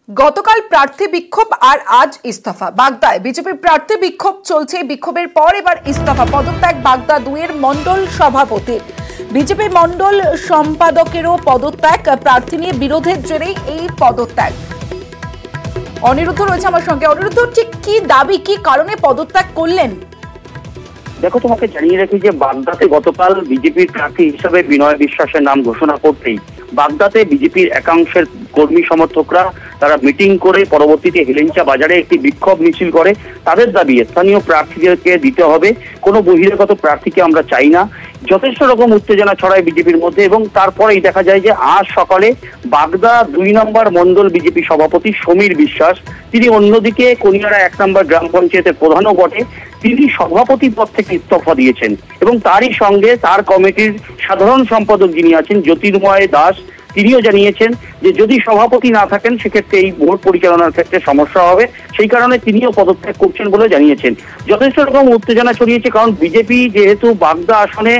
গতকাল প্রার্থী বিক্ষোভ আর আজ ইস্তফা। বাগদায় বিজেপির প্রার্থী বিক্ষোভ চলছে। বিক্ষোভের পর এবার ইস্তফা, পদত্যাগ বাগদা 2-এর মন্ডল সভাপতির। বিজেপি মন্ডল সম্পাদকেরও পদত্যাগ। প্রার্থী নিয়ে বিরোধের জেরেই এই পদত্যাগ। অনিরুদ্ধ রয়েছে আমার সঙ্গে। অনিরুদ্ধ, ঠিক কি দাবি, কি কারণে পদত্যাগ করলেন? দেখো, তোমাকে জানিয়ে রাখি যে বাগদাতে গতকাল বিজেপির প্রার্থী হিসেবে বিনয় বিশ্বাসের নাম ঘোষণা করতেই বাগদাতে বিজেপির একাংশের কর্মী সমর্থকরা তারা মিটিং করে পরবর্তীতে হেলেঞ্চা বাজারে একটি বিক্ষোভ মিছিল করে। তাদের দাবি স্থানীয় প্রার্থীদেরকে দিতে হবে, কোনো বহিরাগত প্রার্থীকে আমরা চাই না। যথেষ্ট রকম উত্তেজনা ছড়ায় বিজেপির মধ্যে এবং তারপরেই দেখা যায় যে আজ সকালে বাগদা 2 নম্বর মন্ডল বিজেপি সভাপতি সমীর বিশ্বাস, তিনি অন্যদিকে কনিয়ারা 1 নম্বর গ্রাম পঞ্চায়েতের প্রধানও বটে, তিনি সভাপতি পদ থেকে ইস্তফা দিয়েছেন। এবং তারই সঙ্গে তার কমিটির সাধারণ সম্পাদক যিনি আছেন জ্যোতির্ময় দাস, তিনিও জানিয়েছেন যে যদি সভাপতি না থাকেন সেক্ষেত্রে এই ভোট পরিচালনার ক্ষেত্রে সমস্যা হবে, সেই কারণে তিনিও পদত্যাগ করছেন বলে জানিয়েছেন। যথেষ্ট রকম উত্তেজনা ছড়িয়েছে, কারণ বিজেপি যেহেতু বাগদা আসনে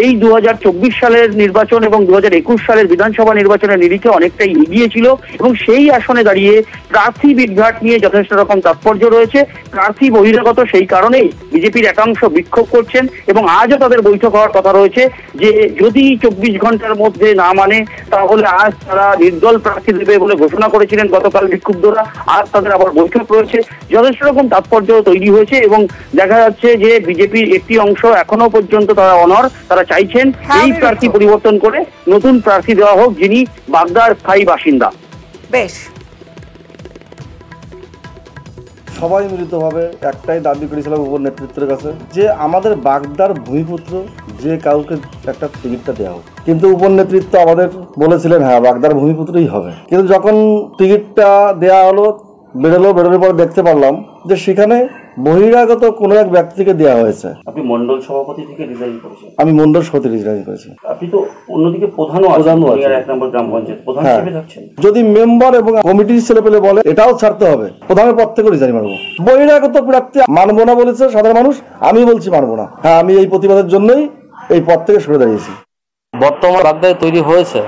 এই 2024 সালের নির্বাচন এবং 2021 সালের বিধানসভা নির্বাচনের নিরিখে অনেকটাই এগিয়ে ছিল এবং সেই আসনে দাঁড়িয়ে প্রার্থী বিভ্রাট নিয়ে যথেষ্ট রকম তাৎপর্য রয়েছে। প্রার্থী বহিরাগত, সেই কারণেই বিজেপির একাংশ বিক্ষোভ করছেন এবং আজও তাদের বৈঠক হওয়ার কথা রয়েছে যে যদি 24 ঘন্টার মধ্যে না মানে তাহলে আজ তারা নির্দল প্রার্থী দেবে বলে ঘোষণা করেছিলেন গতকাল বিক্ষুব্ধরা। আজ তাদের আবার বৈঠক রয়েছে। যথেষ্ট রকম তাৎপর্য তৈরি হয়েছে এবং দেখা যাচ্ছে যে বিজেপির একটি অংশ এখনো পর্যন্ত তারা অনড়, তারা চাইছেন এই প্রার্থী পরিবর্তন করে নতুন প্রার্থী দেওয়া হোক যিনি বাগদার স্থায়ী বাসিন্দা। বেশ, সবাই মিলিতভাবে একটাই দাবি করেছিলাম উপর নেতৃত্বের কাছে যে আমাদের বাগদার ভূমিপুত্র যে কাউকে একটা টিকিটটা দেওয়া হোক। কিন্তু উপর নেতৃত্ব আমাদের বলেছিলেন হ্যাঁ বাগদার ভূমিপুত্রই হবে। কিন্তু যখন টিকিটটা দেওয়া হলো, বেরোনোর পর দেখতে পারলাম যে সেখানে বহিরাগত কোনো এক ব্যক্তিকে দেওয়া হয়েছে। আপনি মন্ডল সভাপতি থেকে রিজাইন করেছেন? আমি মন্ডল সভাপতি রিজাইন করেছি। আপনি তো অন্যদিকে প্রধানও আছেন, 1 নম্বর গ্রাম পঞ্চায়েত প্রধান হিসেবে থাকছেন। যদি মেম্বার এবং কমিটির ছেলেপেলে বলে এটাও ছাড়তে হবে, প্রধানের পদ থেকে রিজাইন মারবো। বহিরাগত প্রার্থী মানবো না বলেছে সাধারণ মানুষ, আমি বলছি মানবো না। হ্যাঁ, আমি এই প্রতিবাদের জন্যই এই পদ থেকে সরে দাঁড়িয়েছি। বর্তমান বাগদায় তৈরি হয়েছে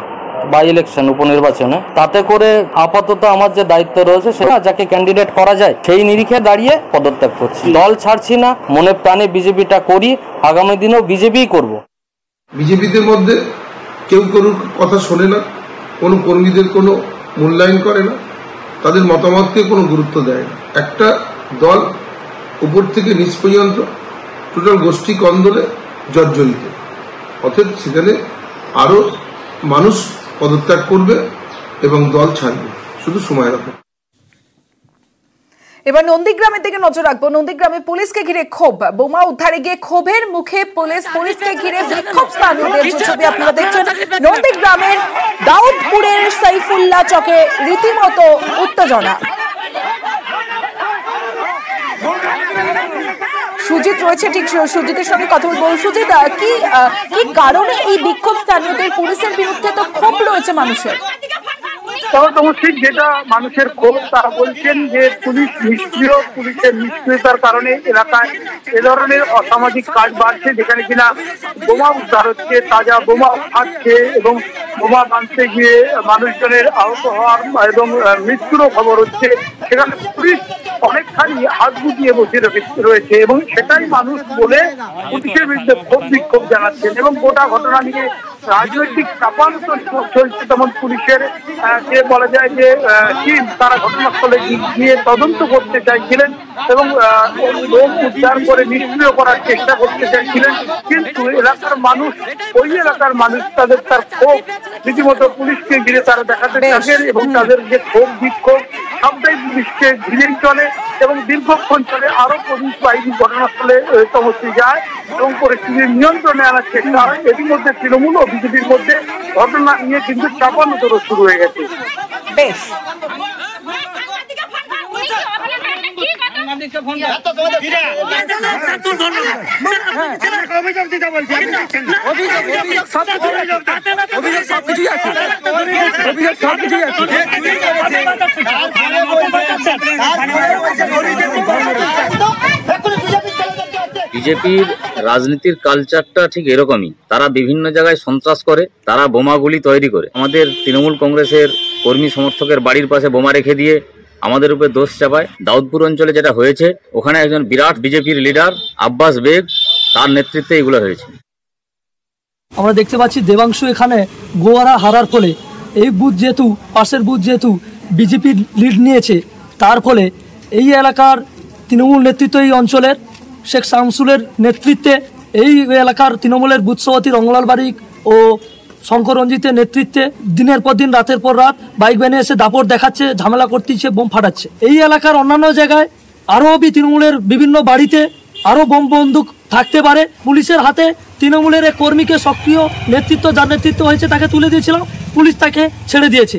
বাই ইলেকশন উপনির্বাচনে, তাতে করে আপাতত আমার যে দায়িত্ব রয়েছে সেটা যাকে ক্যান্ডিডেট করা যায় সেই নিরিখে দাঁড়িয়ে পদত্যাগ করছি। দল ছাড়ছি না, মনে প্রাণে বিজেপিটা করি, আগামী দিনেও বিজেপিই করব। বিজেপিদের মধ্যে কেউ কারোর কথা শোনে না, কোনো কর্মীদের কোনো মূল্যায়ন করে না, তাদের মতামতকে কোনো গুরুত্ব দেয় না। একটা দল উপর থেকে নিচ পর্যন্ত টোটাল গোষ্ঠী কন্দলে জর্জরিত। অতএব সেখানে আরো মানুষ পদত্যাগ করবে এবং দল ছাড়বে, শুধু সময় রাখবে। এবার নন্দীগ্রামের দিকে নজর রাখবো। নন্দীগ্রামে পুলিশকে ঘিরে ক্ষোভ, বোমা উদ্ধারে গিয়ে ক্ষোভের মুখে পুলিশকে ঘিরে বিক্ষোভ স্থানীয়দের। যে ছবি আপনারা দেখছেন, নন্দীগ্রামের দাউদপুরের সাইফুল্লাহ চকে রীতিমতো উত্তেজনা। সুজিত রয়েছে, ঠিক সুজিতের সঙ্গে কথা বলবো। সুজিত, কি কারণে এই বিক্ষোভ স্থানীয়দের? পুলিশের বিরুদ্ধে তো ক্ষোভ রয়েছে মানুষের। ঠিক যেটা মানুষের ক্ষোভ, তারা বলছেন যে পুলিশ নিষ্ক্রিয়, পুলিশের নিষ্ক্রিয়তার কারণে এলাকায় এ ধরনের অসামাজিক কাজ বাড়ছে, যেখানে কিনা বোমা উদ্ধার হচ্ছে, তাজা বোমা ফাটছে এবং বোমা বাঁধতে গিয়ে মানুষজনের আহত হওয়ার এবং মৃত্যুরও খবর হচ্ছে। সেখানে পুলিশ অনেকখানি হাত গুটিয়ে বসে রয়েছে এবং সেটাই মানুষ বলে পুলিশের বিরুদ্ধে ক্ষোভ বিক্ষোভ জানাচ্ছেন। এবং গোটা ঘটনা নিয়ে রাজনৈতিক চাপানুতর চলছে। তেমন পুলিশের যে বলা যায় যে টিম, তারা ঘটনাস্থলে গিয়ে তদন্ত করতে চাইছিলেন এবং লোক উদ্ধার করে নিষ্ক্রিয় করার চেষ্টা করতে চাইছিলেন। কিন্তু এলাকার মানুষ, ওই এলাকার মানুষ তার ক্ষোভ রীতিমতো পুলিশকে ঘিরে তারা দেখাতে থাকেন এবং তাদের যে ক্ষোভ বিক্ষোভ সবটাই পুলিশকে ঘিরেই চলে এবং দীর্ঘক্ষণ চলে। আরো পুলিশ বাহিনী ঘটনাস্থলে পৌঁছে যায় এবং পরিস্থিতি নিয়ন্ত্রণে আনার চেষ্টা হয়। এটির মধ্যে তৃণমূল ও বিজেপির মধ্যে ঘটনা নিয়ে কিন্তু চাপানুতর শুরু হয়ে গেছে। বেশ, বিজেপির রাজনীতির কালচারটা ঠিক এরকমই, তারা বিভিন্ন জায়গায় সন্ত্রাস করে, তারা বোমাগুলি তৈরি করে। আমাদের তৃণমূল কংগ্রেসের কর্মী সমর্থকের বাড়ির পাশে বোমা রেখে দিয়ে আমাদের উপরে দোষ চাপায়। দাউদপুর অঞ্চলে যেটা হয়েছে, ওখানে একজন বিরাট বিজেপির লিডার আব্বাস বেগ, তার নেতৃত্বে এগুলো হয়েছে। আমরা দেখতে পাচ্ছি দেবাংশু এখানে গোয়ারা হারার ফলে এই বুথ যেহেতু পাশের বুথ যেহেতু বিজেপির লিড নিয়েছে, তার ফলে এই এলাকার তৃণমূল নেতৃত্ব এই অঞ্চলের শেখ শামসুলের নেতৃত্বে এই এলাকার তৃণমূলের বুথ সভাপতি রঙ্গলাল বারিক ও শঙ্কর রঞ্জিতের নেতৃত্বে দিনের পর দিন রাতের পর রাত বাইক ভ্যানে এসে দাপট দেখাচ্ছে, ঝামেলা করতেছে, বোম ফাটাচ্ছে। এই এলাকার অন্যান্য জায়গায় আরও তৃণমূলের বিভিন্ন বাড়িতে আরও বোম বন্দুক থাকতে পারে। পুলিশের হাতে তৃণমূলের এক কর্মীকে সক্রিয় নেতৃত্ব, যার নেতৃত্ব হয়েছে, তাকে তুলে দিয়েছিলাম, পুলিশ তাকে ছেড়ে দিয়েছে।